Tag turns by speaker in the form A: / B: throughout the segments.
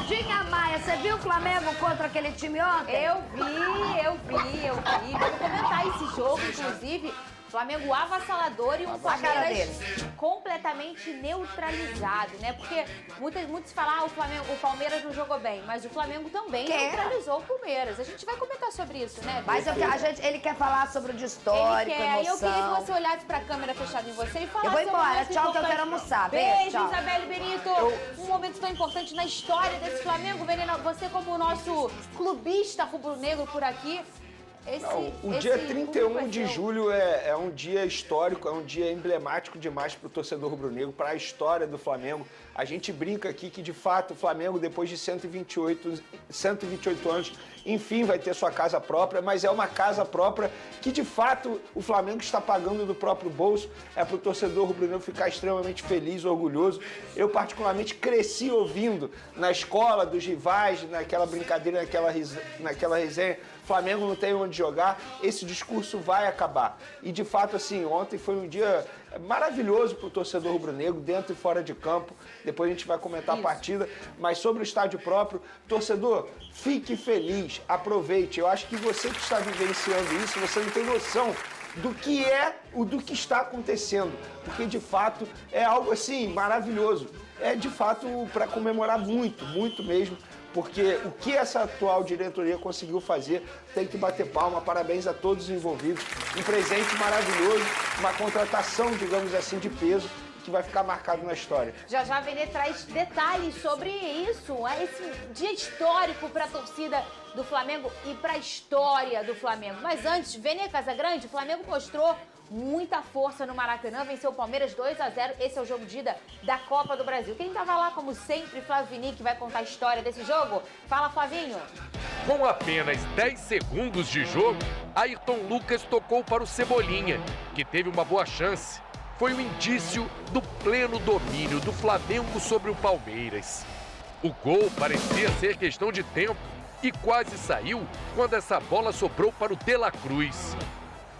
A: Claudinha Maia, você viu o Flamengo contra aquele time ontem?
B: Eu vi. Vamos comentar esse jogo, inclusive. Flamengo avassalador e um Palmeiras completamente neutralizado, né? Porque muitos falam, o Palmeiras não jogou bem, mas o Flamengo também neutralizou o Palmeiras. A gente vai comentar sobre isso, né?
A: Mas ele quer falar sobre o de histórico, emoção.
B: Eu queria que você olhasse pra câmera fechada em você e falasse...
A: Eu vou embora, tchau, que eu quero almoçar. Beijo, tchau.
B: Isabelle Benito. Um momento tão importante na história desse Flamengo. Veneno, você como o nosso clubista rubro-negro por aqui...
C: O dia 31 de julho é um dia histórico, é um dia emblemático demais para o torcedor rubro-negro, para a história do Flamengo. A gente brinca aqui que, de fato, o Flamengo, depois de 128 anos, enfim, vai ter sua casa própria, mas é uma casa própria que, de fato, o Flamengo está pagando do próprio bolso. É para o torcedor rubro-negro ficar extremamente feliz, orgulhoso. Eu, particularmente, cresci ouvindo na escola dos rivais, naquela brincadeira, naquela resenha, Flamengo não tem onde jogar, esse discurso vai acabar. E, de fato, assim, ontem foi um dia maravilhoso para o torcedor rubro-negro, dentro e fora de campo. Depois a gente vai comentar a partida. Mas sobre o estádio próprio, torcedor, fique feliz, aproveite. Eu acho que você que está vivenciando isso, você não tem noção do que está acontecendo. Porque, de fato, é algo, assim, maravilhoso. É, de fato, para comemorar muito, muito mesmo. Porque o que essa atual diretoria conseguiu fazer, tem que bater palma. Parabéns a todos os envolvidos. Um presente maravilhoso, uma contratação, digamos assim, de peso, que vai ficar marcado na história.
B: Já a Venê traz detalhes sobre isso, esse dia histórico para a torcida do Flamengo e para a história do Flamengo. Mas antes, Venê Casagrande, o Flamengo mostrou muita força no Maracanã, venceu o Palmeiras 2-0, esse é o jogo de ida da Copa do Brasil. Quem estava lá, como sempre, Flávio Vini, que vai contar a história desse jogo. Fala, Flavinho.
D: Com apenas 10 segundos de jogo, Ayrton Lucas tocou para o Cebolinha, que teve uma boa chance. Foi um indício do pleno domínio do Flamengo sobre o Palmeiras. O gol parecia ser questão de tempo e quase saiu quando essa bola sobrou para o De La Cruz.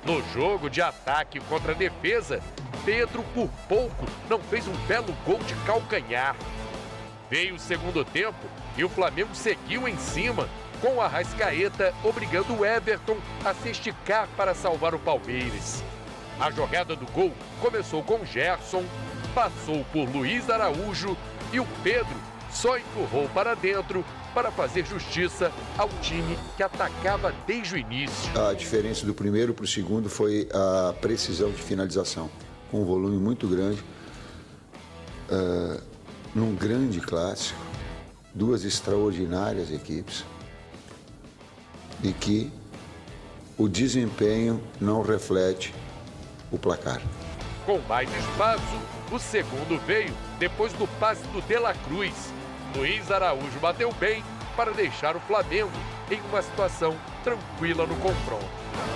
D: No jogo de ataque contra a defesa, Pedro, por pouco, não fez um belo gol de calcanhar. Veio o segundo tempo e o Flamengo seguiu em cima, com o Arrascaeta obrigando o Everton a se esticar para salvar o Palmeiras. A jogada do gol começou com Gerson, passou por Luiz Araújo e o Pedro só empurrou para dentro para fazer justiça ao time que atacava desde o início.
E: A diferença do primeiro para o segundo foi a precisão de finalização, com um volume muito grande, num grande clássico, duas extraordinárias equipes, e que o desempenho não reflete o placar.
D: Com mais espaço, o segundo veio depois do passe do De La Cruz. Luiz Araújo bateu bem para deixar o Flamengo em uma situação tranquila no confronto.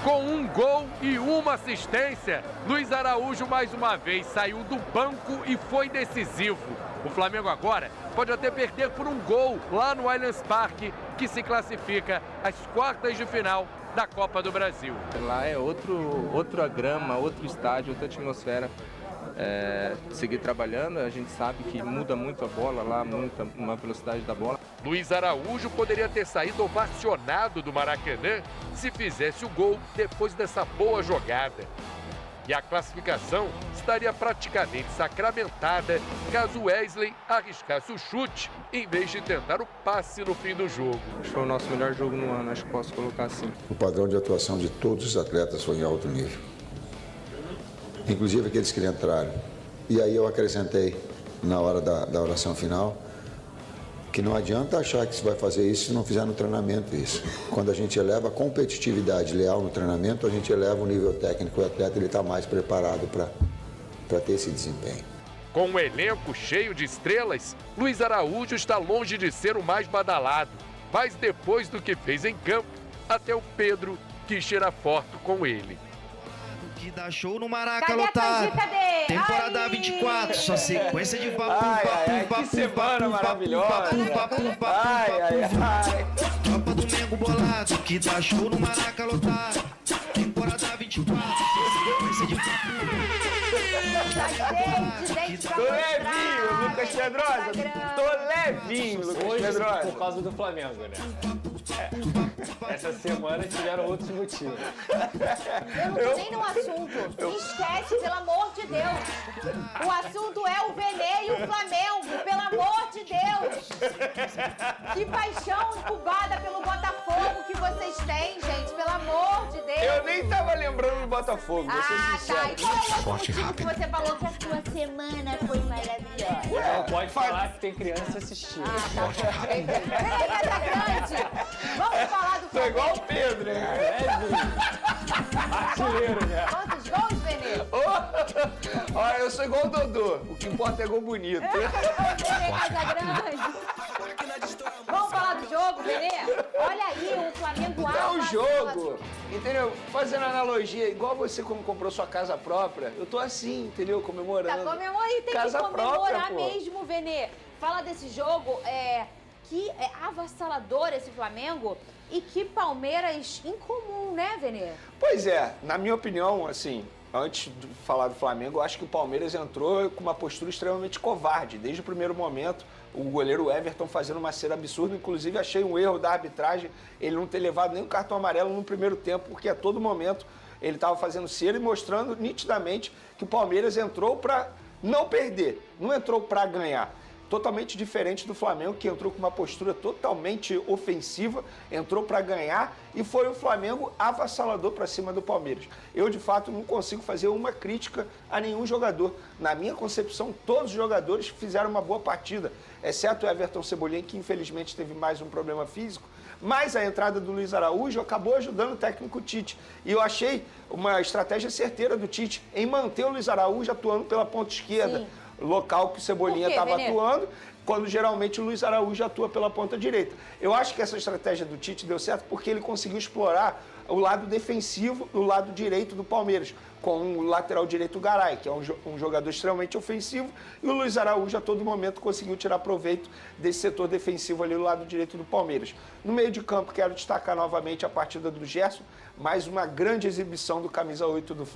D: Com um gol e uma assistência, Luiz Araújo mais uma vez saiu do banco e foi decisivo. O Flamengo agora pode até perder por um gol lá no Allianz Parque, que se classifica às quartas de final da Copa do Brasil.
F: Lá é outra grama, outro estádio, outra atmosfera. Seguir trabalhando, a gente sabe que muda muito a bola lá, uma velocidade da bola.
D: Luiz Araújo poderia ter saído ovacionado do Maracanã se fizesse o gol depois dessa boa jogada. E a classificação estaria praticamente sacramentada caso Wesley arriscasse o chute em vez de tentar o passe no fim do jogo.
F: Foi o nosso melhor jogo no ano, acho que posso colocar assim.
E: O padrão de atuação de todos os atletas foi em alto nível, inclusive aqueles que entraram. E aí eu acrescentei, na hora da oração final, que não adianta achar que se vai fazer isso se não fizer no treinamento isso. Quando a gente eleva a competitividade leal no treinamento, a gente eleva o nível técnico, o atleta está mais preparado para ter esse desempenho.
D: Com um elenco cheio de estrelas, Luiz Araújo está longe de ser o mais badalado. Mas depois do que fez em campo, até o Pedro quis tirar foto com ele.
G: Que dá show no Maraca lotado. Temporada 24, só sequência de papo,
C: que semana maravilhosa.
G: Tropa do Mengo bolado, que dá show no Maraca lotado. Temporada 24, só sequência de papo.
C: Tô levinho, Lucas Pedrosa. Tô levinho, Lucas
H: Hoje,
C: Pedrosa.
H: por causa do Flamengo, né? Essa semana tiveram outros motivos.
B: Eu não tô nem no assunto. Esquece, pelo amor de Deus. O assunto é o Vene e o Flamengo, pelo amor de Deus. Que paixão incubada pelo Botafogo que vocês têm, gente, pelo amor de Deus.
C: Eu nem tava lembrando do Botafogo, vou ser sincero.
B: Tá. E qual é o outro motivo que você falou que a sua semana foi maravilhosa?
H: Não pode falar que tem criança assistindo.
B: Vamos falar do
C: Tô
B: Flamengo.
C: igual o Pedro, né?
H: Artilheiro, né?
B: Quantos gols, Vene?
C: Olha, eu sou igual o Dodô. O que importa é gol bonito.
B: Vamos falar do jogo, Vene? Olha aí, o Flamengo
C: É um jogo, entendeu? Fazendo analogia, igual você como comprou sua casa própria, eu tô assim, entendeu? Comemorando.
B: Tá comemorando e tem
C: Casa
B: que comemorar
C: própria, pô.
B: mesmo, Vene. Fala desse jogo, que é avassalador esse Flamengo e que Palmeiras incomum, né, Vene?
C: Pois é, na minha opinião, assim, antes de falar do Flamengo, eu acho que o Palmeiras entrou com uma postura extremamente covarde. Desde o primeiro momento, o goleiro Everton fazendo uma cera absurda. Inclusive, achei um erro da arbitragem ele não ter levado nem o cartão amarelo no primeiro tempo, porque a todo momento ele estava fazendo cera e mostrando nitidamente que o Palmeiras entrou para não perder, não entrou para ganhar. Totalmente diferente do Flamengo, que entrou com uma postura totalmente ofensiva, entrou para ganhar e foi o Flamengo avassalador para cima do Palmeiras. Eu, de fato, não consigo fazer uma crítica a nenhum jogador. Na minha concepção, todos os jogadores fizeram uma boa partida, exceto o Everton Cebolinha, que infelizmente teve mais um problema físico. Mas a entrada do Luiz Araújo acabou ajudando o técnico Tite. E eu achei uma estratégia certeira do Tite em manter o Luiz Araújo atuando pela ponta esquerda.
B: Sim.
C: Local que o Cebolinha estava
B: Vene?
C: atuando, quando geralmente o Luiz Araújo atua pela ponta direita. Eu acho que essa estratégia do Tite deu certo porque ele conseguiu explorar o lado defensivo, o lado direito do Palmeiras, com o lateral direito Garay, que é um jogador extremamente ofensivo, e o Luiz Araújo a todo momento conseguiu tirar proveito desse setor defensivo ali do lado direito do Palmeiras. No meio de campo, quero destacar novamente a partida do Gerson, mais uma grande exibição do camisa 8 do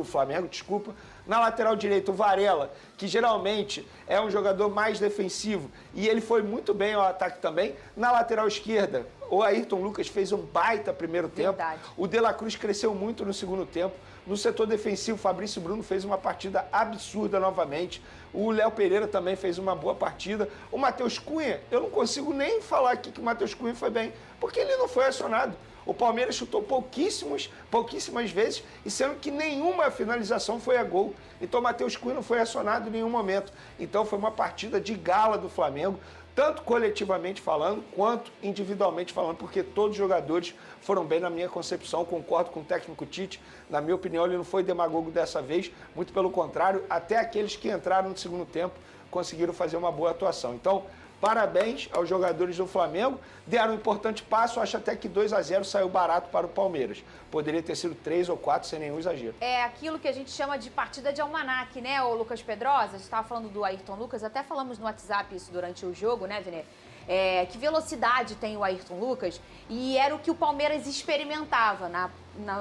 C: Flamengo. Na lateral direita, o Varela, que geralmente é um jogador mais defensivo, e ele foi muito bem ao ataque também. Na lateral esquerda, o Ayrton Lucas fez um baita primeiro tempo.
B: Verdade.
C: O De La Cruz cresceu muito no segundo tempo. No setor defensivo, o Fabrício Bruno fez uma partida absurda novamente. O Léo Pereira também fez uma boa partida. O Matheus Cunha, eu não consigo nem falar aqui que o Matheus Cunha foi bem, porque ele não foi acionado. O Palmeiras chutou pouquíssimas vezes, e sendo que nenhuma finalização foi a gol. Então o Matheus Cunha não foi acionado em nenhum momento. Então foi uma partida de gala do Flamengo, tanto coletivamente falando, quanto individualmente falando, porque todos os jogadores foram bem na minha concepção. Concordo com o técnico Tite. Na minha opinião, ele não foi demagogo dessa vez, muito pelo contrário, até aqueles que entraram no segundo tempo conseguiram fazer uma boa atuação. Então, parabéns aos jogadores do Flamengo, deram um importante passo, acho até que 2-0 saiu barato para o Palmeiras. Poderia ter sido 3 ou 4 sem nenhum exagero.
B: É aquilo que a gente chama de partida de almanaque, né, ô Lucas Pedrosa? A gente estava falando do Ayrton Lucas, até falamos no WhatsApp isso durante o jogo, né, Vene? Que velocidade tem o Ayrton Lucas, e era o que o Palmeiras experimentava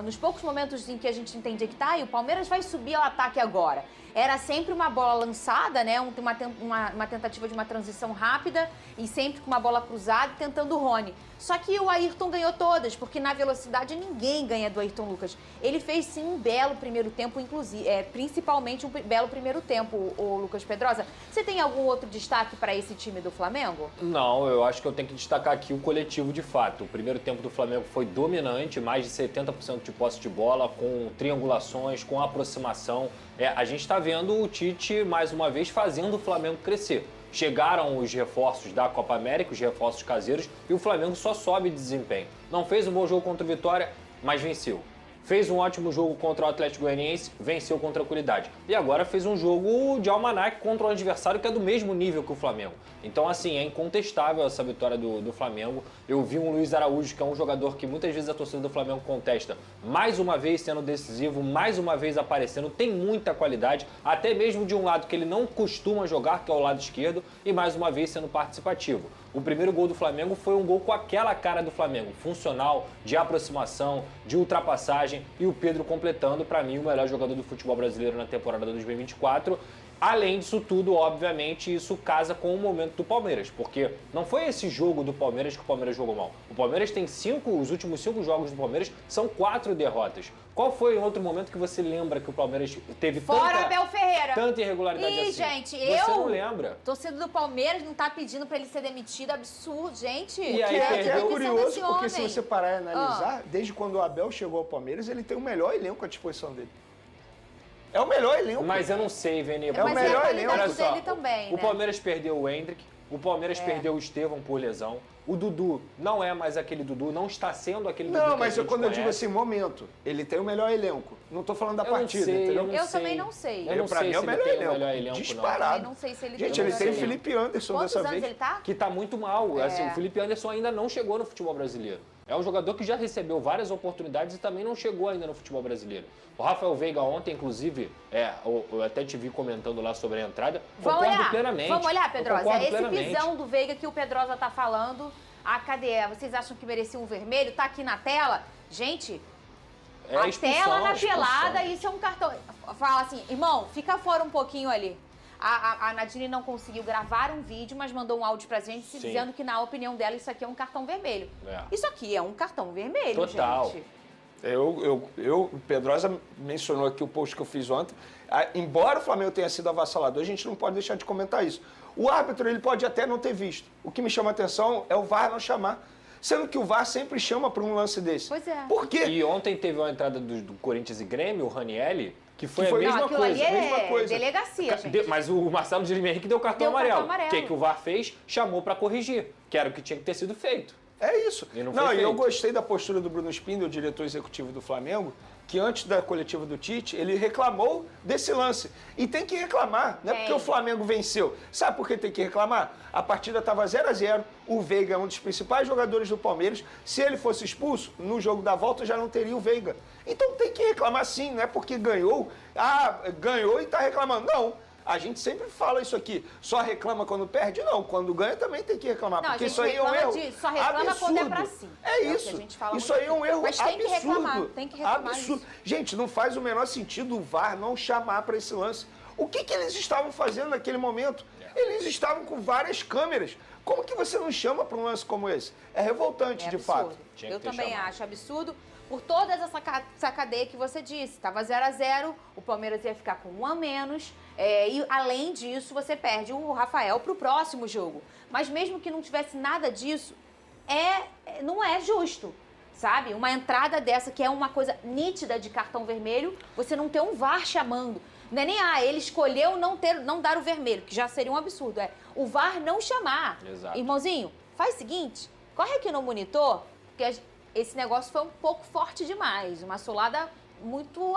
B: nos poucos momentos em que a gente entendia que e o Palmeiras vai subir ao ataque agora. Era sempre uma bola lançada, né? Uma tentativa de uma transição rápida e sempre com uma bola cruzada tentando o Rony. Só que o Ayrton ganhou todas, porque na velocidade ninguém ganha do Ayrton Lucas. Ele fez sim um belo primeiro tempo, inclusive, principalmente um belo primeiro tempo, o Lucas Pedrosa. Você tem algum outro destaque para esse time do Flamengo?
H: Não, eu acho que eu tenho que destacar aqui o coletivo de fato. O primeiro tempo do Flamengo foi dominante, mais de 70% de posse de bola, com triangulações, com aproximação. A gente está vendo o Tite, mais uma vez, fazendo o Flamengo crescer. Chegaram os reforços da Copa América, os reforços caseiros, e o Flamengo só sobe de desempenho. Não fez um bom jogo contra o Vitória, mas venceu. Fez um ótimo jogo contra o Atlético Goianiense, venceu com tranquilidade. E agora fez um jogo de almanaque contra um adversário que é do mesmo nível que o Flamengo. Então, assim, é incontestável essa vitória do Flamengo. Eu vi um Luiz Araújo, que é um jogador que muitas vezes a torcida do Flamengo contesta, mais uma vez sendo decisivo, mais uma vez aparecendo, tem muita qualidade, até mesmo de um lado que ele não costuma jogar, que é o lado esquerdo, e mais uma vez sendo participativo. O primeiro gol do Flamengo foi um gol com aquela cara do Flamengo, funcional, de aproximação, de ultrapassagem. passagem e o Pedro completando, para mim, o melhor jogador do futebol brasileiro na temporada 2024. Além disso tudo, obviamente, isso casa com o momento do Palmeiras, porque não foi esse jogo do Palmeiras que o Palmeiras jogou mal. O Palmeiras tem os últimos 5 jogos do Palmeiras são 4 derrotas. Qual foi outro momento que você lembra que o Palmeiras teve
B: Abel Ferreira.
H: tanta irregularidade assim?
B: Gente,
H: você não lembra?
B: Torcedor do Palmeiras não tá pedindo pra ele ser demitido, absurdo, gente.
H: E aí,
C: É curioso,
B: desse
C: porque
B: homem.
C: se você parar e analisar, desde quando o Abel chegou ao Palmeiras, ele tem o melhor elenco à disposição dele. É o melhor elenco.
H: Mas eu não sei, Vene.
C: É o melhor elenco.
B: Olha
H: Olha só,
B: dele também,
H: o
B: né?
H: Palmeiras perdeu o Hendrick, o Palmeiras perdeu o Estevão por lesão, o Dudu não é mais aquele Dudu, não está sendo aquele Dudu
C: Não,
H: que
C: mas
H: a gente
C: quando eu digo
H: conhece.
C: assim, momento, ele tem o melhor elenco. Não tô falando da
H: Eu não
C: partida,
H: sei,
C: entendeu?
B: Eu também não sei.
H: Eu não
C: pra
H: sei
C: mim é o
H: se
C: melhor
H: ele tem o
C: elenco.
H: melhor elenco,
C: Disparado.
B: Eu também não sei se ele
C: Gente,
B: tem o
C: ele
B: melhor
C: tem o
B: elenco.
C: Felipe Anderson
B: Quantos
C: dessa
B: anos
C: vez.
B: ele tá?
H: Que tá muito mal. Assim, o Felipe Anderson ainda não chegou no futebol brasileiro. É um jogador que já recebeu várias oportunidades e também não chegou ainda no futebol brasileiro. O Rafael Veiga ontem, inclusive, eu até te vi comentando lá sobre a entrada. Concordo plenamente.
B: Vamos olhar, Pedrosa.
H: Concordo
B: Esse
H: plenamente.
B: pisão do Veiga que o Pedrosa tá falando, cadê? Vocês acham que merecia um vermelho? Tá aqui na tela. Gente,
H: É
B: a
H: expulsão,
B: tela na
H: expulsão.
B: pelada, isso é um cartão. Fala assim, irmão, fica fora um pouquinho ali. A Nadine não conseguiu gravar um vídeo, mas mandou um áudio pra gente
H: Sim.
B: dizendo que, na opinião dela, isso aqui é um cartão vermelho.
H: É.
B: Isso aqui é um cartão vermelho,
H: Total.
C: O
B: gente.
C: Pedrosa mencionou aqui o post que eu fiz ontem. Embora o Flamengo tenha sido avassalador, a gente não pode deixar de comentar isso. O árbitro, ele pode até não ter visto. O que me chama a atenção é o VAR não chamar. Sendo que o VAR sempre chama para um lance desse.
B: Pois é.
C: Por quê?
H: E ontem teve uma entrada do Corinthians e Grêmio, o Ranielli, que foi,
C: Que foi-
H: a mesma
B: Não, aquilo
H: coisa.
B: ali é
C: mesma coisa.
B: delegacia, gente.
H: Mas o Marcelo Guilherme Henrique deu cartão
B: Deu
H: amarelo.
B: cartão amarelo.
H: O que o VAR fez? Chamou para corrigir, que era o que tinha que ter sido feito.
C: É isso.
H: E não
C: Não,
H: foi
C: e eu
H: feito.
C: gostei da postura do Bruno Spindel, o diretor executivo do Flamengo, que antes da coletiva do Tite, ele reclamou desse lance. E tem que reclamar, não é porque o Flamengo venceu. Sabe por que tem que reclamar? A partida estava 0-0, o Veiga é um dos principais jogadores do Palmeiras. Se ele fosse expulso, no jogo da volta já não teria o Veiga. Então tem que reclamar sim, não é porque ganhou, ganhou e está reclamando. Não. A gente sempre fala isso aqui. Só reclama quando perde? Não. Quando ganha também tem que reclamar.
B: Não,
C: porque
B: a gente
C: isso aí é um
B: reclama
C: erro.
B: só reclama
C: absurdo.
B: quando é pra si.
C: É
B: o que
C: isso.
B: a gente fala
C: Isso
B: muito
C: aí é um erro
B: Mas
C: absurdo.
B: tem que reclamar. Tem que reclamar
C: absurdo.
B: isso.
C: Gente, não faz o menor sentido o VAR não chamar para esse lance. O que eles estavam fazendo naquele momento? Eles estavam com várias câmeras. Como que você não chama para um lance como esse? É revoltante, de
B: absurdo.
C: fato.
H: Tinha que
B: Eu
H: ter
B: também
H: chamado.
B: acho absurdo. Por toda essa cadeia que você disse. Estava 0-0, o Palmeiras ia ficar com 1 a menos. E além disso, você perde o Rafael para o próximo jogo. Mas mesmo que não tivesse nada disso, não é justo. Sabe? Uma entrada dessa que é uma coisa nítida de cartão vermelho, você não ter um VAR chamando. Não é nem, ele escolheu não dar o vermelho, que já seria um absurdo. É o VAR não chamar.
H: Exato.
B: Irmãozinho, faz o seguinte, corre aqui no monitor, porque esse negócio foi um pouco forte demais. Uma solada muito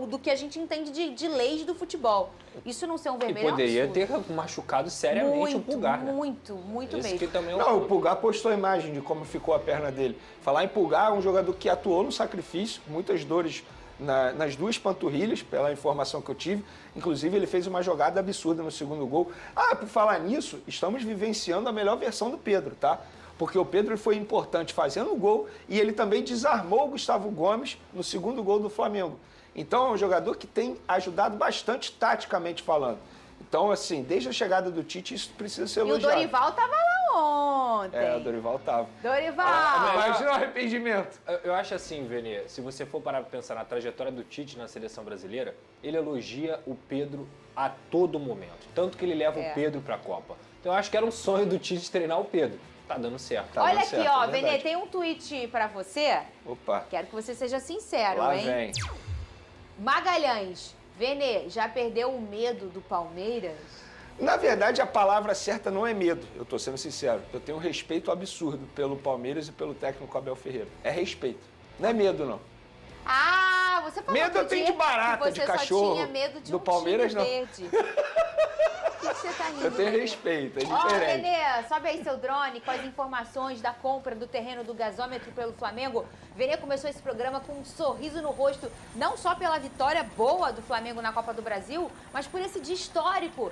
B: do que a gente entende de leis do futebol. Isso não ser um
H: E
B: vermelho
H: poderia
B: é um absurdo.
H: ter machucado seriamente o Pulgar, né?
B: Muito
H: Esse
B: mesmo.
H: que também é um
C: Não, o Pulgar postou a imagem de como ficou a perna dele. Falar em Pulgar, um jogador que atuou no sacrifício, muitas dores nas duas panturrilhas, pela informação que eu tive. Inclusive, ele fez uma jogada absurda no segundo gol. Por falar nisso, estamos vivenciando a melhor versão do Pedro, tá? Porque o Pedro foi importante fazendo o gol e ele também desarmou o Gustavo Gomes no segundo gol do Flamengo. Então, é um jogador que tem ajudado bastante taticamente falando. Então, assim, desde a chegada do Tite, isso precisa ser
B: E o
C: elogiado.
B: Dorival tava lá ontem.
C: O Dorival tava.
B: Dorival!
C: Imagina o arrependimento.
H: Eu acho assim, Vene, se você for parar pra pensar na trajetória do Tite na seleção brasileira, ele elogia o Pedro a todo momento. Tanto que ele leva o Pedro pra Copa. Então eu acho que era um sonho do Tite treinar o Pedro. Tá dando certo.
C: Tá
B: Olha
C: dando
B: aqui,
C: certo,
B: ó,
C: é
B: Vene,
C: verdade.
B: tem um tweet pra você.
C: Opa,
B: Quero que você seja sincero,
C: lá
B: hein?
C: vem.
B: Magalhães, Vene, já perdeu o medo do Palmeiras?
C: Na verdade, a palavra certa não é medo, eu tô sendo sincero. Eu tenho um respeito absurdo pelo Palmeiras e pelo técnico Abel Ferreira. É respeito, não é medo, não.
B: Você falou
C: Medo eu
B: outro
C: tenho
B: dia
C: de barata,
B: que
C: de
B: você
C: cachorro.
B: só tinha medo de
C: Do
B: um
C: Palmeiras,
B: time
C: não.
B: verde. que você tá rindo?
C: Eu tenho
B: Renê?
C: respeito, é
B: Ó,
C: diferente.
B: Renê, sobe aí seu drone com as informações da compra do terreno do gasômetro pelo Flamengo. Renê começou esse programa com um sorriso no rosto, não só pela vitória boa do Flamengo na Copa do Brasil, mas por esse dia histórico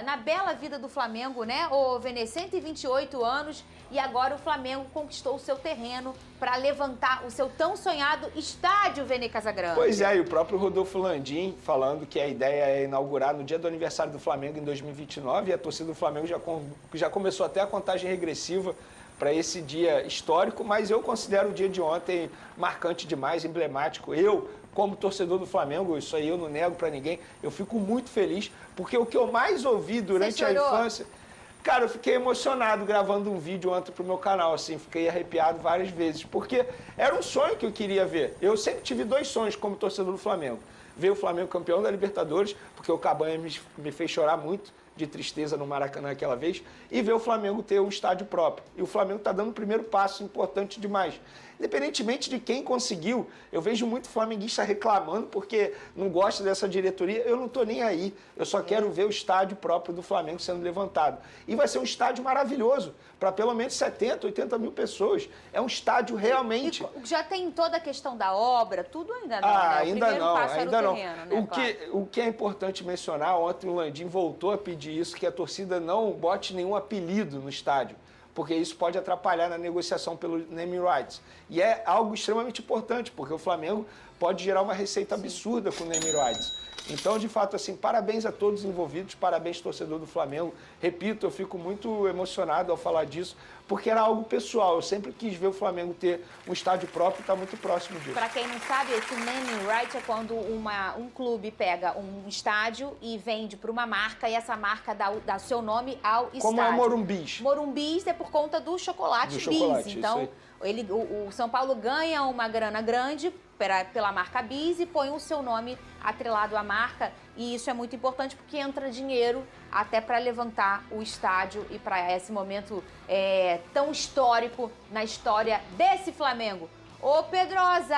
B: na bela vida do Flamengo, né? O Renê, 128 anos e agora o Flamengo conquistou o seu terreno para levantar o seu tão sonhado estádio Vene Casagrande.
C: Pois é, e o próprio Rodolfo Landim falando que a ideia é inaugurar no dia do aniversário do Flamengo em 2029 e a torcida do Flamengo já começou até a contagem regressiva para esse dia histórico, mas eu considero o dia de ontem marcante demais, emblemático. Eu, como torcedor do Flamengo, isso aí eu não nego para ninguém, eu fico muito feliz, porque o que eu mais ouvi durante a infância... Cara, eu fiquei emocionado gravando um vídeo ontem pro meu canal, assim, fiquei arrepiado várias vezes, porque era um sonho que eu queria ver. Eu sempre tive 2 sonhos como torcedor do Flamengo. Ver o Flamengo campeão da Libertadores, porque o Cabanha me fez chorar muito de tristeza no Maracanã aquela vez, e ver o Flamengo ter um estádio próprio. E o Flamengo está dando o primeiro passo importante demais. Independentemente de quem conseguiu, eu vejo muito flamenguista reclamando porque não gosta dessa diretoria. Eu não estou nem aí. Eu só quero ver o estádio próprio do Flamengo sendo levantado. E vai ser um estádio maravilhoso, para pelo menos 70, 80 mil pessoas. É um estádio realmente...
B: E já tem toda a questão da obra, tudo ainda não, né?
C: Ainda não, ainda não.
B: Terreno, né?
C: O que é importante mencionar, ontem o Landim voltou a pedir isso, que a torcida não bote nenhum apelido no estádio, porque isso pode atrapalhar na negociação pelo naming rights. E é algo extremamente importante, porque o Flamengo pode gerar uma receita absurda com o naming rights. Então, de fato, assim, parabéns a todos os envolvidos, parabéns torcedor do Flamengo. Repito, eu fico muito emocionado ao falar disso, porque era algo pessoal. Eu sempre quis ver o Flamengo ter um estádio próprio e está muito próximo disso.
B: Para quem não sabe, esse naming right é quando um clube pega um estádio e vende para uma marca e essa marca dá seu nome ao estádio.
C: Como é o Morumbis.
B: Morumbis é por conta do chocolate Bis. Então, o São Paulo ganha uma grana grande pela marca Bis e põe o seu nome atrelado à marca, e isso é muito importante porque entra dinheiro até para levantar o estádio e para esse momento tão histórico na história desse Flamengo. Ô Pedrosa,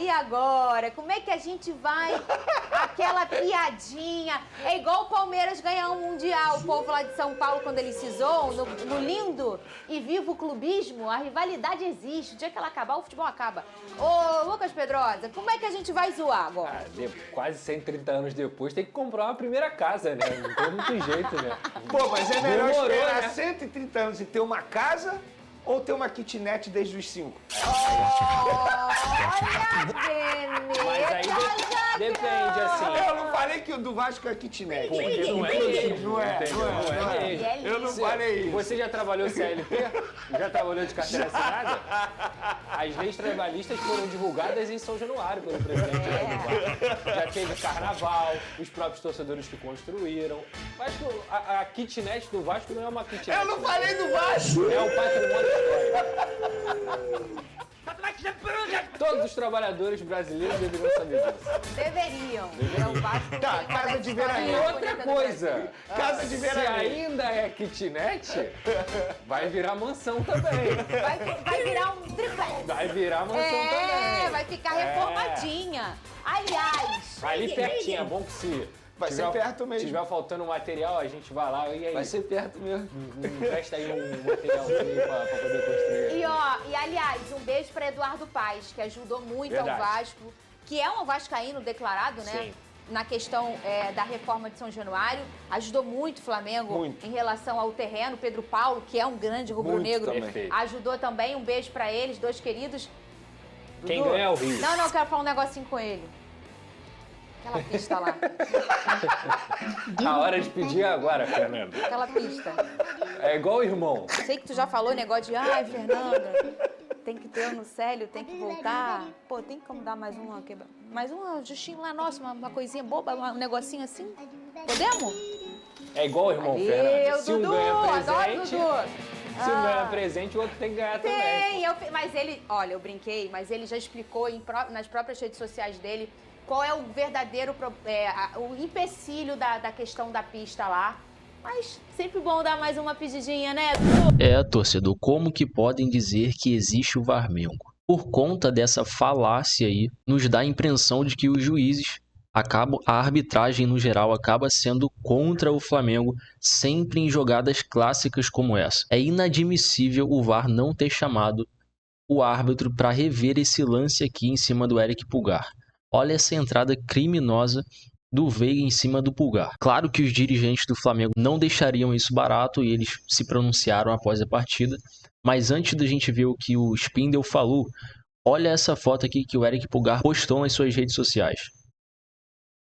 B: e agora? Como é que a gente vai? Aquela piadinha. É igual o Palmeiras ganhar um Mundial. O povo lá de São Paulo, quando eles se zoam, no lindo e vivo clubismo, a rivalidade existe. O dia que ela acabar, o futebol acaba. Ô Lucas Pedrosa, como é que a gente vai zoar agora?
H: Quase 130 anos depois, tem que comprar uma primeira casa, né? Não tem muito jeito, né?
C: Pô, mas é melhor esperar,
H: né?
C: 130 anos e ter uma casa ou ter uma kitnet desde os 5?
B: Olha, Vene!
H: Mas aí depende, assim.
C: Eu não falei que o do Vasco é kitnet.
H: Porque não é mesmo.
C: Não é mesmo. Eu não falei isso.
H: Você já trabalhou CLT? Já trabalhou de carteira assinada? As leis trabalhistas foram divulgadas em São Januário pelo presidente do Vasco. Já teve carnaval, os próprios torcedores que construíram. Mas a kitnet do Vasco não é uma kitnet.
C: Eu não falei do Vasco!
H: É um patrimônio histórico. Todos os trabalhadores brasileiros deveriam saber disso.
B: Deveriam. O Vasco
C: Tá, casa de veraneio.
H: E outra coisa,
C: Casa de
H: se
C: veraneio.
H: ainda é kitnet, vai virar mansão também.
B: Vai virar um triplex.
H: Vai virar mansão também.
B: Vai ficar reformadinha. Aliás...
H: Ali pertinho, é bom que se...
C: Vai ser perto mesmo.
H: Se tiver faltando material, a gente vai lá e aí...
C: Vai ser perto mesmo.
H: Presta aí um materialzinho pra poder construir.
B: E aliás, um beijo para Eduardo Paes, que ajudou muito ao Vasco, que é um vascaíno declarado, né?
H: Sim.
B: Na questão da reforma de São Januário, ajudou muito o Flamengo em relação ao terreno. Pedro Paulo, que é um grande rubro-negro, ajudou também. Um beijo para eles, 2 queridos.
H: Quem
B: Dudu,
H: ganha é o Rio.
B: Não, eu quero falar um negocinho com ele. Aquela pista lá.
H: A hora de pedir é agora, Fernanda.
B: Aquela pista.
H: É igual o irmão.
B: Sei que tu já falou negócio de, Fernanda, tem que ter no Célio, tem que voltar. Pô, tem como dar mais uma quebra? Mais uma justinho lá, nossa, uma coisinha boba, um negocinho assim? Podemos?
H: É igual o irmão,
B: Valeu,
H: Fernanda. Se um
B: Dudu,
H: ganha
B: adoro
H: presente,
B: Dudu.
H: se um ganha presente, o outro tem que ganhar também.
B: Mas ele, olha, eu brinquei, mas ele já explicou nas próprias redes sociais dele qual é o verdadeiro, o empecilho da questão da pista lá. Mas sempre bom dar mais uma pedidinha, né?
I: Torcedor, como que podem dizer que existe o Varmengo? Por conta dessa falácia aí, nos dá a impressão de que os juízes a arbitragem no geral acaba sendo contra o Flamengo sempre em jogadas clássicas como essa. É inadmissível o VAR não ter chamado o árbitro para rever esse lance aqui em cima do Eric Pulgar. Olha essa entrada criminosa do Veiga em cima do Pulgar. Claro que os dirigentes do Flamengo não deixariam isso barato e eles se pronunciaram após a partida, mas antes da gente ver o que o Spindel falou, olha essa foto aqui que o Eric Pulgar postou nas suas redes sociais.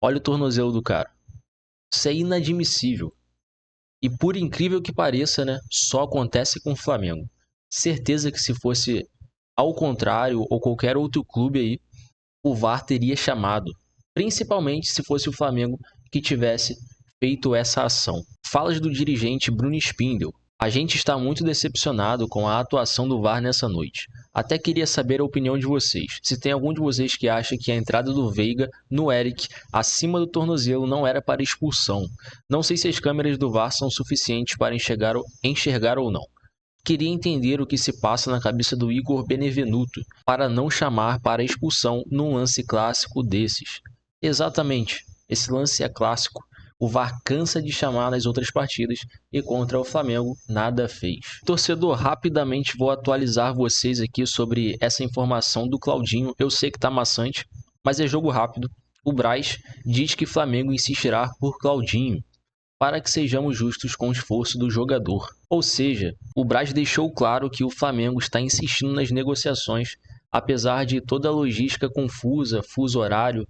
I: Olha o tornozelo do cara. Isso é inadmissível. E por incrível que pareça, né, só acontece com o Flamengo. Certeza que se fosse ao contrário ou qualquer outro clube aí, o VAR teria chamado. Principalmente se fosse o Flamengo que tivesse feito essa ação. Falas do dirigente Bruno Spindel. A gente está muito decepcionado com a atuação do VAR nessa noite. Até queria saber a opinião de vocês. Se tem algum de vocês que acha que a entrada do Veiga no Eric acima do tornozelo não era para expulsão. Não sei se as câmeras do VAR são suficientes para enxergar ou não. Queria entender o que se passa na cabeça do Igor Benevenuto para não chamar para expulsão num lance clássico desses. Exatamente, esse lance é clássico. O VAR cansa de chamar nas outras partidas e contra o Flamengo nada fez. Torcedor, rapidamente vou atualizar vocês aqui sobre essa informação do Claudinho. Eu sei que tá maçante, mas é jogo rápido. O Braz diz que Flamengo insistirá por Claudinho, para que sejamos justos com o esforço do jogador. Ou seja, o Braz deixou claro que o Flamengo está insistindo nas negociações, apesar de toda a logística confusa, fuso horário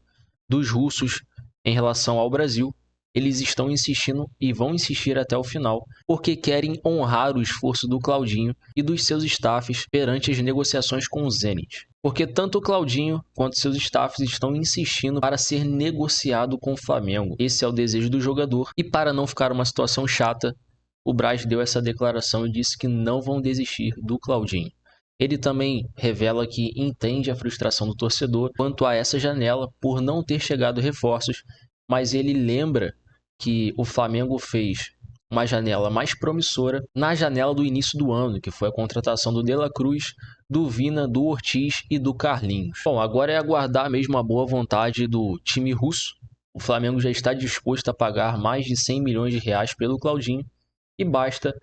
I: dos russos em relação ao Brasil. Eles estão insistindo e vão insistir até o final, porque querem honrar o esforço do Claudinho e dos seus staffs perante as negociações com o Zenit. Porque tanto o Claudinho quanto seus staffs estão insistindo para ser negociado com o Flamengo. Esse é o desejo do jogador. E para não ficar uma situação chata, o Braz deu essa declaração e disse que não vão desistir do Claudinho. Ele também revela que entende a frustração do torcedor quanto a essa janela por não ter chegado reforços, mas ele lembra que o Flamengo fez uma janela mais promissora na janela do início do ano, que foi a contratação do De La Cruz, do Vina, do Ortiz e do Carlinhos. Bom, agora é aguardar mesmo a boa vontade do time russo. O Flamengo já está disposto a pagar mais de 100 milhões de reais pelo Claudinho e basta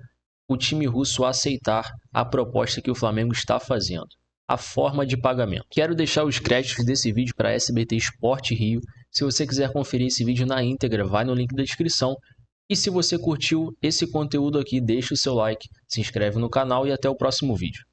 I: o time russo aceitar a proposta que o Flamengo está fazendo. A forma de pagamento. Quero deixar os créditos desse vídeo para SBT Sport Rio. Se você quiser conferir esse vídeo na íntegra, vai no link da descrição. E se você curtiu esse conteúdo aqui, deixa o seu like, se inscreve no canal e até o próximo vídeo.